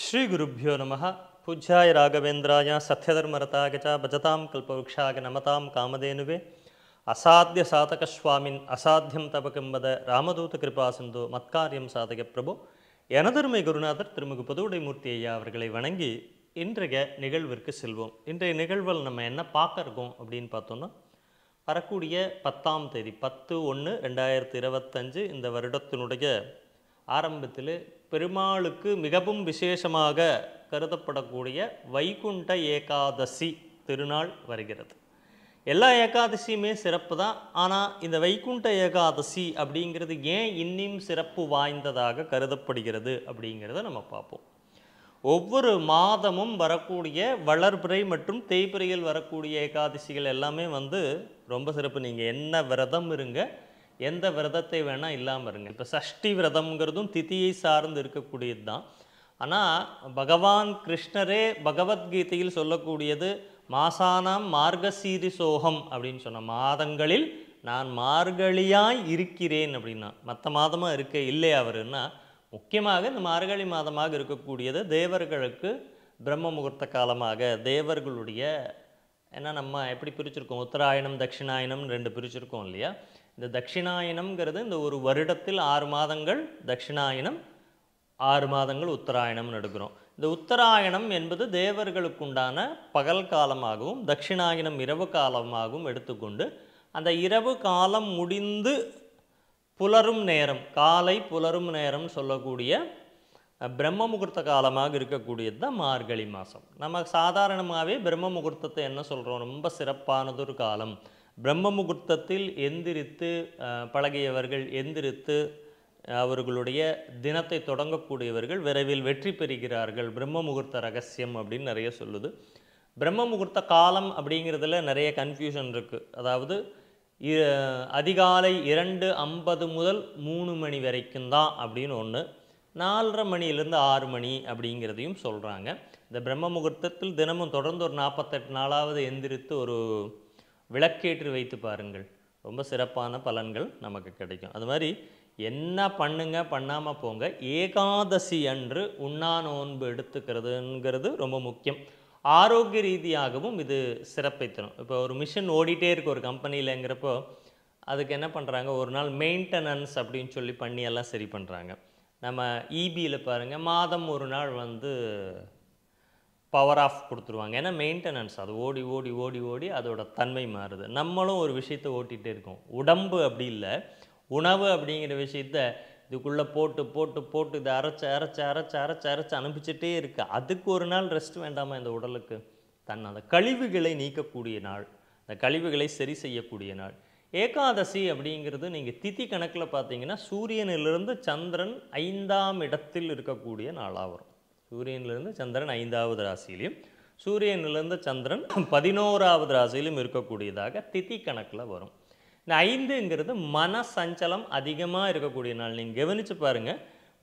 श्री गुरुभ्यो नमः। पूज्याय राघवेन्द्राय सत्यधर्मरताय च भजतां कल्पवृक्षाय नमतां कामधेनुवे असाध्य साधक स्वामिन् असाध्यं तव किं वद रामदूत कृपा सिन्धु मत्कार्यं साधक प्रभु எனதருமை குருநாதர் திருமிகு புதுவுடைமூர்த்தி ஐயா அவர்களை வணங்கி இன்றைய நிகழ்விற்கு செல்வோம். இன்றைய நிகழ்வில் நம்ம என்ன பார்க்க இருக்கோம் அப்படின்னு பார்த்தோம்னா, வரக்கூடிய 10ஆம் தேதி 10/1/2025 இந்த வருடத்தினுடைய ஆரம்பத்தில் பெருமாளுக்கு மிகவும் விசேஷமாக கருதப்படக்கூடிய வைகுண்ட ஏகாதசி திருநாள் வருகிறது. எல்லா ஏகாதசியுமே சிறப்பு தான். ஆனால் இந்த வைகுண்ட ஏகாதசி அப்படிங்கிறது ஏன் இன்னும் சிறப்பு வாய்ந்ததாக கருதப்படுகிறது அப்படிங்கிறத நம்ம பார்ப்போம். ஒவ்வொரு மாதமும் வரக்கூடிய வளர்பிறை மற்றும் தேய்பிறையில் வரக்கூடிய ஏகாதசிகள் எல்லாமே ரொம்ப சிறப்பு. நீங்கள் என்ன விரதம் இருங்க, எந்த விரதத்தை வேணால் இல்லாமல் இருங்க. இப்போ சஷ்டி விரதம்ங்கிறதும் திதியை சார்ந்து இருக்கக்கூடியது தான். ஆனால் பகவான் கிருஷ்ணரே பகவத்கீதையில் சொல்லக்கூடியது மாசானாம் மார்கசீரிசோகம் அப்படின்னு சொன்ன மாதங்களில் நான் மார்கழியாய் இருக்கிறேன் அப்படின்னா, மற்ற மாதமாக இருக்க இல்லை அவருன்னா, முக்கியமாக இந்த மார்கழி மாதமாக இருக்கக்கூடியது தேவர்களுக்கு பிரம்ம முகூர்த்த காலமாக தேவர்களுடைய ஏன்னா நம்ம எப்படி பிரிச்சிருக்கோம், உத்தராயணம் தட்சிணாயணம் 2 பிரிச்சிருக்கோம் இல்லையா. இந்த தட்சிணாயனம்ங்கிறது இந்த ஒரு வருடத்தில் 6 மாதங்கள் தட்சிணாயனம், 6 மாதங்கள் உத்தராயணம்னு எடுக்கிறோம். இந்த உத்தராயணம் என்பது தேவர்களுக்குண்டான பகல் காலமாகவும் தட்சிணாயனம் இரவு காலமாகவும் எடுத்துக்கொண்டு, அந்த இரவு காலம் முடிந்து புலரும் நேரம், காலை புலரும் நேரம் சொல்லக்கூடிய பிரம்ம முகூர்த்த காலமாக இருக்கக்கூடியது தான் மார்கழி மாதம். நம்ம சாதாரணமாகவே பிரம்ம முகூர்த்தத்தை என்ன சொல்கிறோம், ரொம்ப சிறப்பானதொரு காலம். பிரம்ம முகூர்த்தத்தில் எந்திரித்து பழகியவர்கள், எந்திரித்து அவர்களுடைய தினத்தை தொடங்கக்கூடியவர்கள் விரைவில் வெற்றி பெறுகிறார்கள். பிரம்ம முகூர்த்த ரகசியம் அப்படின்னு நிறைய சொல்லுது. பிரம்ம முகூர்த்த காலம் அப்படிங்கிறதுல நிறைய கன்ஃபியூஷன் இருக்குது. அதாவது அதிகாலை 2:50 முதல் 3 மணி வரைக்கும் தான் அப்படின்னு ஒன்று, 4:30 மணியிலேருந்து 6 மணி அப்படிங்கிறதையும் சொல்கிறாங்க. இந்த பிரம்ம முகூர்த்தத்தில் தினமும் தொடர்ந்து ஒரு 48 நாளாவது எந்திரித்து ஒரு விளக்கேற்றி வைத்து பாருங்கள், ரொம்ப சிறப்பான பலன்கள் நமக்கு கிடைக்கும். அது மாதிரி என்ன பண்ணுங்க, பண்ணாமல் போங்க, ஏகாதசி அன்று உண்ணா நோன்பு எடுத்துக்கிறதுங்கிறது ரொம்ப முக்கியம். ஆரோக்கிய ரீதியாகவும் இது சிறப்பை தரும். இப்போ ஒரு மிஷின் ஓடிட்டே இருக்குது ஒரு கம்பெனியிலங்கிறப்போ அதுக்கு என்ன பண்ணுறாங்க, ஒரு நாள் மெயின்டெனன்ஸ் அப்படின்னு சொல்லி பண்ணி எல்லாம் சரி பண்ணுறாங்க. நம்ம இபியில் பாருங்கள், மாதம் ஒரு நாள் பவர் ஆஃப் கொடுத்துருவாங்க. ஏன்னா மெயின்டெனன்ஸ், அது ஓடி ஓடி ஓடி ஓடி அதோட தன்மை மாறுது. நம்மளும் ஒரு விஷயத்தை ஓட்டிகிட்டே இருக்கோம். உடம்பு அப்படி இல்லை, உணவு அப்படிங்கிற விஷயத்த இதுக்குள்ளே போட்டு போட்டு போட்டு இதை அரைச்சி அரைச்சி அரைச்சி அரைச்சி அரைச்சி அனுப்பிச்சிட்டே இருக்கு. அதுக்கு ஒரு நாள் ரெஸ்ட் வேண்டாமா இந்த உடலுக்கு? அந்த கழிவுகளை நீக்கக்கூடிய நாள், அந்த கழிவுகளை சரி செய்யக்கூடிய நாள் ஏகாதசி அப்படிங்கிறது. நீங்கள் திதி கணக்கில் பார்த்தீங்கன்னா சூரியனிலிருந்து சந்திரன் 5ஆம் இடத்தில் இருக்கக்கூடிய நாளாக வரும். சூரியனிலிருந்து சந்திரன் 5ஆவது ராசியிலையும் சூரியனிலிருந்து சந்திரன் 11ஆவது ராசியிலும் இருக்கக்கூடியதாக திதி கணக்கில் வரும். இந்த 5ங்கிறது மன சஞ்சலம் அதிகமாக இருக்கக்கூடிய நாள். நீங்கள் கவனித்து பாருங்கள்,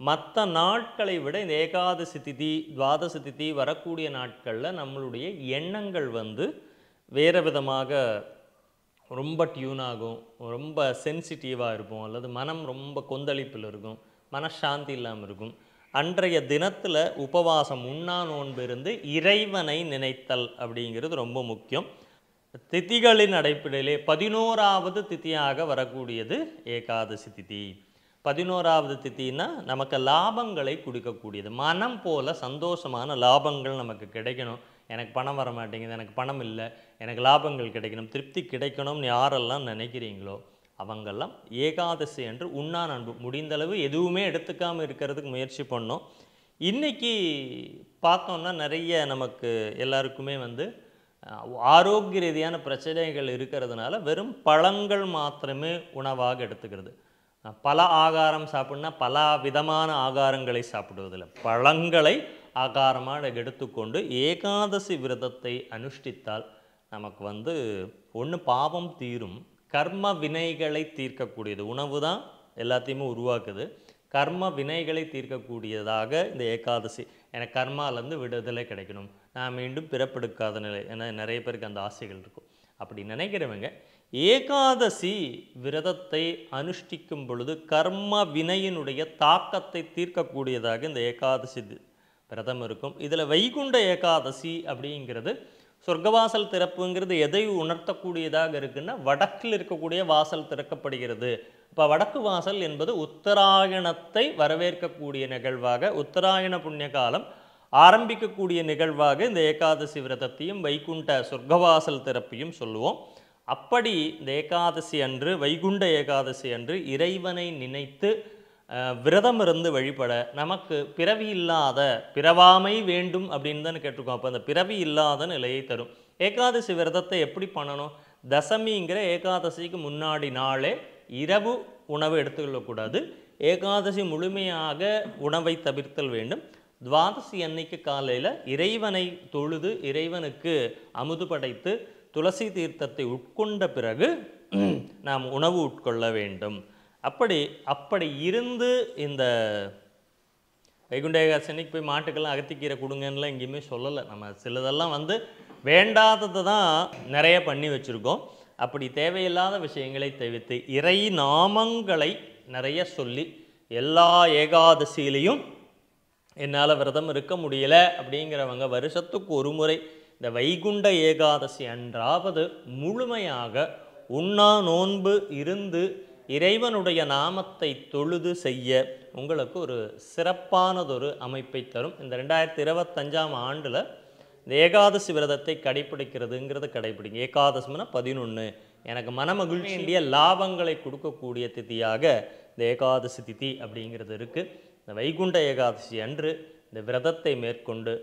மற்ற நாட்களை விட இந்த ஏகாதசி திதி துவாதசி திதி வரக்கூடிய நாட்களில் நம்மளுடைய எண்ணங்கள் வேறு விதமாக ரொம்ப டியூன் ஆகும், ரொம்ப சென்சிட்டிவாக இருப்போம், அல்லது மனம் ரொம்ப கொந்தளிப்பில் இருக்கும், மனசாந்தி இல்லாமல் இருக்கும். அன்றைய தினத்தில் உபவாசம் உண்ணா நோன்பு இருந்து இறைவனை நினைத்தல் அப்படிங்கிறது ரொம்ப முக்கியம். திதிகளின் அடிப்படையிலே 11ஆவது திதியாக வரக்கூடியது ஏகாதசி திதி. 11ஆவது திதினா நமக்கு லாபங்களை கொடுக்கக்கூடியது. மனம் போல சந்தோஷமான லாபங்கள் நமக்கு கிடைக்கணும். எனக்கு பணம் வர மாட்டேங்குது, எனக்கு பணம் இல்லை, எனக்கு லாபங்கள் கிடைக்கணும், திருப்தி கிடைக்கணும்னு யாரெல்லாம் நினைக்கிறீங்களோ அவங்கெல்லாம் ஏகாதசி என்று உண்ணா நோன்பு முடிந்தளவு எதுவுமே எடுத்துக்காமல் இருக்கிறதுக்கு முயற்சி பண்ணோம். இன்றைக்கி பார்த்தோன்னா நிறைய நமக்கு எல்லாருக்குமே ஆரோக்கிய ரீதியான பிரச்சனைகள் இருக்கிறதுனால வெறும் பழங்கள் மாத்திரமே உணவாக எடுத்துக்கிறது. பல ஆகாரம் சாப்பிட்னா பல விதமான ஆகாரங்களை சாப்பிடுவதில்லை, பழங்களை ஆகாரமாக எடுத்துக்கொண்டு ஏகாதசி விரதத்தை அனுஷ்டித்தால் நமக்கு ஒன்று பாவம் தீரும், கர்ம வினைகளை தீர்க்கக்கூடியது. உணவு தான் எல்லாத்தையுமே உருவாக்குது. கர்ம வினைகளை தீர்க்கக்கூடியதாக இந்த ஏகாதசி. எனக்கு கர்மாலேருந்து விடுதலை கிடைக்கணும், நான் மீண்டும் பிறப்பெடுக்காத நிலை, ஏன்னா நிறைய பேருக்கு அந்த ஆசைகள் இருக்கும். அப்படி நினைக்கிறவங்க ஏகாதசி விரதத்தை அனுஷ்டிக்கும் பொழுது கர்ம வினையினுடைய தாக்கத்தை தீர்க்கக்கூடியதாக இந்த ஏகாதசி விரதம் இருக்கும். இதில் வைகுண்ட ஏகாதசி அப்படிங்கிறது சொர்க்கவாசல் திறப்புங்கிறது எதை உணர்த்தக்கூடியதாக இருக்குன்னா, வடக்கில் இருக்கக்கூடிய வாசல் திறக்கப்படுகிறது. இப்போ வடக்கு வாசல் என்பது உத்தராயணத்தை வரவேற்கக்கூடிய நிகழ்வாக, உத்தராயண புண்ணிய காலம் ஆரம்பிக்கக்கூடிய நிகழ்வாக இந்த ஏகாதசி விரதத்தையும் வைகுண்ட சொர்க்கவாசல் திறப்பையும் சொல்லுவோம். அப்படி இந்த ஏகாதசி அன்று, வைகுண்ட ஏகாதசி அன்று இறைவனை நினைத்து விரதம் இருந்து வழிபட நமக்கு பிறவி இல்லாத, பிறவாமை வேண்டும் அப்படின்னு தானே கேட்டிருக்கோம். அப்போ அந்த பிறவி இல்லாத நிலையை தரும். ஏகாதசி விரதத்தை எப்படி பண்ணணும்? தசமிங்கிற ஏகாதசிக்கு முன்னாடி நாளே இரவு உணவு எடுத்துக்கொள்ளக்கூடாது. ஏகாதசி முழுமையாக உணவை தவிர்த்தல் வேண்டும். துவாதசி அன்னைக்கு காலையில் இறைவனை தொழுது இறைவனுக்கு அமுது படைத்து துளசி தீர்த்தத்தை உட்கொண்ட பிறகு நாம் உணவு உட்கொள்ள வேண்டும். அப்படி இருந்து இந்த வைகுண்ட ஏகாதசி அன்னைக்கு போய் மாட்டுக்கெல்லாம் அகத்திக்கீரை கொடுங்கன்னுலாம் எங்கேயுமே சொல்லலை. நம்ம சிலதெல்லாம் வேண்டாததை தான் நிறைய பண்ணி வச்சுருக்கோம். அப்படி தேவையில்லாத விஷயங்களை தவிர்த்து இறை நாமங்களை நிறைய சொல்லி, எல்லா ஏகாதசியிலையும் என்னால் விரதம் இருக்க முடியல அப்படிங்கிறவங்க வருஷத்துக்கு ஒரு முறை இந்த வைகுண்ட ஏகாதசி அன்றாவது முழுமையாக உண்ணா நோன்பு இருந்து இறைவனுடைய நாமத்தை தொழுது செய்ய உங்களுக்கு ஒரு சிறப்பானதொரு அமைப்பை தரும். இந்த 2025ஆம் ஆண்டில் இந்த ஏகாதசி விரதத்தை கடைப்பிடிக்கிறதுங்கிறது கடைப்பிடிங்க. ஏகாதசினா 11 எனக்கு மனமகிழ்ச்சி வேண்டிய லாபங்களை கொடுக்கக்கூடிய திதியாக இந்த ஏகாதசி திதி அப்படிங்கிறது இருக்குது. இந்த வைகுண்ட ஏகாதசி அன்று இந்த விரதத்தை மேற்கொண்டு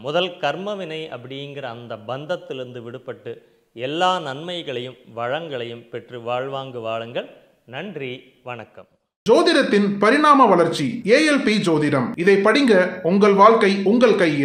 முதல் கர்மவினை அப்படிங்கிற அந்த பந்தத்திலிருந்து விடுபட்டு எல்லா நன்மைகளையும் வளங்களையும் பெற்று வாழ்வாங்கு வாழுங்கள். நன்றி, வணக்கம். ஜோதிடத்தின் பரிணாம வளர்ச்சி ALP ஜோதிடம். இதை படிங்க, உங்கள் வாழ்க்கை உங்கள் கையில்.